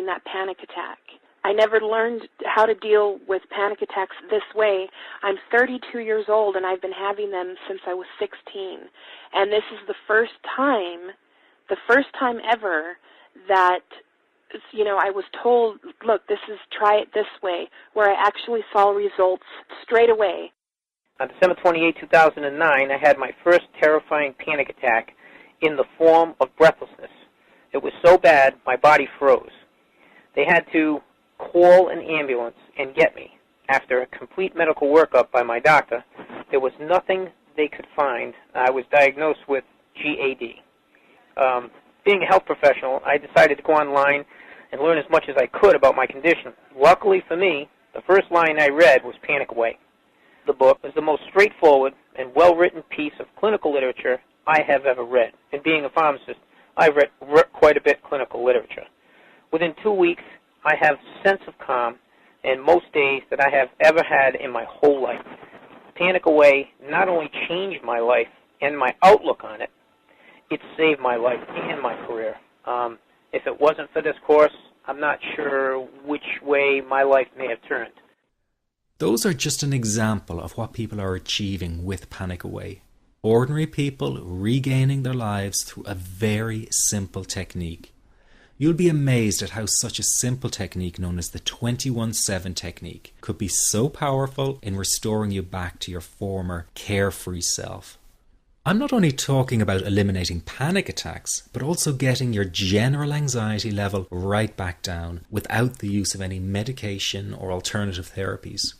that panic attack. I never learned how to deal with panic attacks this way. I'm 32 years old, and I've been having them since I was 16. And this is the first time ever that, I was told, look, try it this way, where I actually saw results straight away. On December 28, 2009, I had my first terrifying panic attack in the form of breathlessness. It was so bad, my body froze. They had to call an ambulance and get me. After a complete medical workup by my doctor, there was nothing they could find. I was diagnosed with GAD. Being a health professional, I decided to go online and learn as much as I could about my condition. Luckily for me, the first line I read was Panic Away. The book is the most straightforward and well-written piece of clinical literature I have ever read. And being a pharmacist, I've read quite a bit of clinical literature. Within 2 weeks, I have a sense of calm in most days that I have ever had in my whole life. Panic Away not only changed my life and my outlook on it, it saved my life and my career. If it wasn't for this course, I'm not sure which way my life may have turned. Those are just an example of what people are achieving with Panic Away. Ordinary people regaining their lives through a very simple technique. You'll be amazed at how such a simple technique known as the 21-7 technique could be so powerful in restoring you back to your former carefree self. I'm not only talking about eliminating panic attacks, but also getting your general anxiety level right back down without the use of any medication or alternative therapies.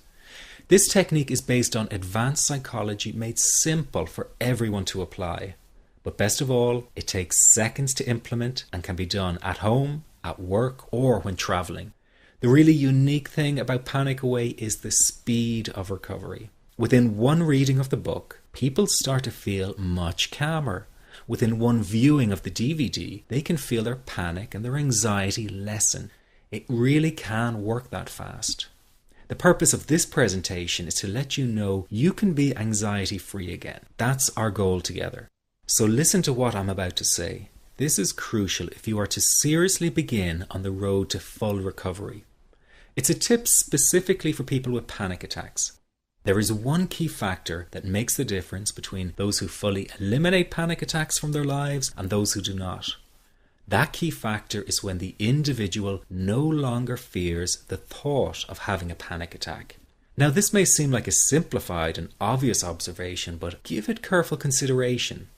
This technique is based on advanced psychology made simple for everyone to apply. But best of all, it takes seconds to implement and can be done at home, at work, or when traveling. The really unique thing about Panic Away is the speed of recovery. Within one reading of the book, people start to feel much calmer. Within one viewing of the DVD, they can feel their panic and their anxiety lessen. It really can work that fast. The purpose of this presentation is to let you know you can be anxiety-free again. That's our goal together. So listen to what I'm about to say. This is crucial if you are to seriously begin on the road to full recovery. It's a tip specifically for people with panic attacks. There is one key factor that makes the difference between those who fully eliminate panic attacks from their lives and those who do not. That key factor is when the individual no longer fears the thought of having a panic attack. Now, this may seem like a simplified and obvious observation, but give it careful consideration.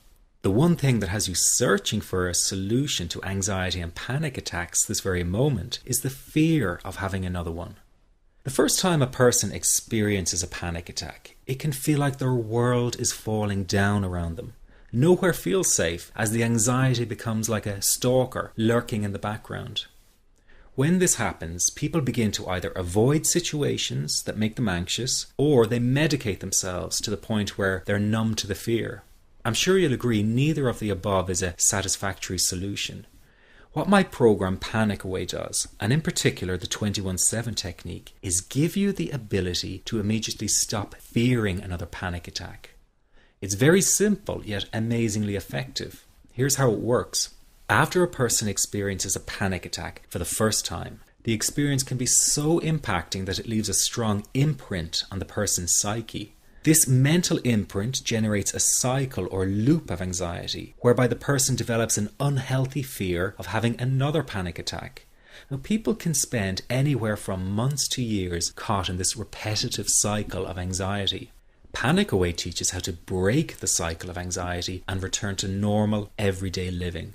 The one thing that has you searching for a solution to anxiety and panic attacks this very moment is the fear of having another one. The first time a person experiences a panic attack, it can feel like their world is falling down around them. Nowhere feels safe as the anxiety becomes like a stalker lurking in the background. When this happens, people begin to either avoid situations that make them anxious, or they medicate themselves to the point where they're numb to the fear. I'm sure you'll agree neither of the above is a satisfactory solution. What my program Panic Away does, and in particular the 21-7 technique, is give you the ability to immediately stop fearing another panic attack. It's very simple yet amazingly effective. Here's how it works. After a person experiences a panic attack for the first time, the experience can be so impacting that it leaves a strong imprint on the person's psyche. This mental imprint generates a cycle or loop of anxiety, whereby the person develops an unhealthy fear of having another panic attack. Now, people can spend anywhere from months to years caught in this repetitive cycle of anxiety. Panic Away teaches how to break the cycle of anxiety and return to normal, everyday living.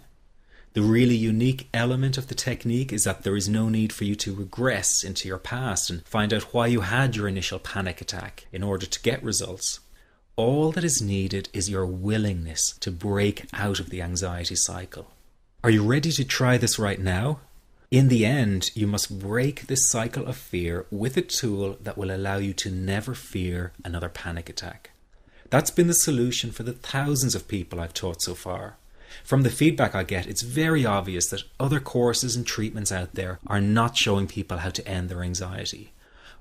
The really unique element of the technique is that there is no need for you to regress into your past and find out why you had your initial panic attack in order to get results. All that is needed is your willingness to break out of the anxiety cycle. Are you ready to try this right now? In the end, you must break this cycle of fear with a tool that will allow you to never fear another panic attack. That's been the solution for the thousands of people I've taught so far. From the feedback I get, it's very obvious that other courses and treatments out there are not showing people how to end their anxiety.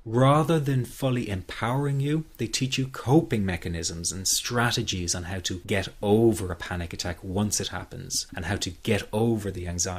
Rather than fully empowering you, they teach you coping mechanisms and strategies on how to get over a panic attack once it happens and how to get over the anxiety.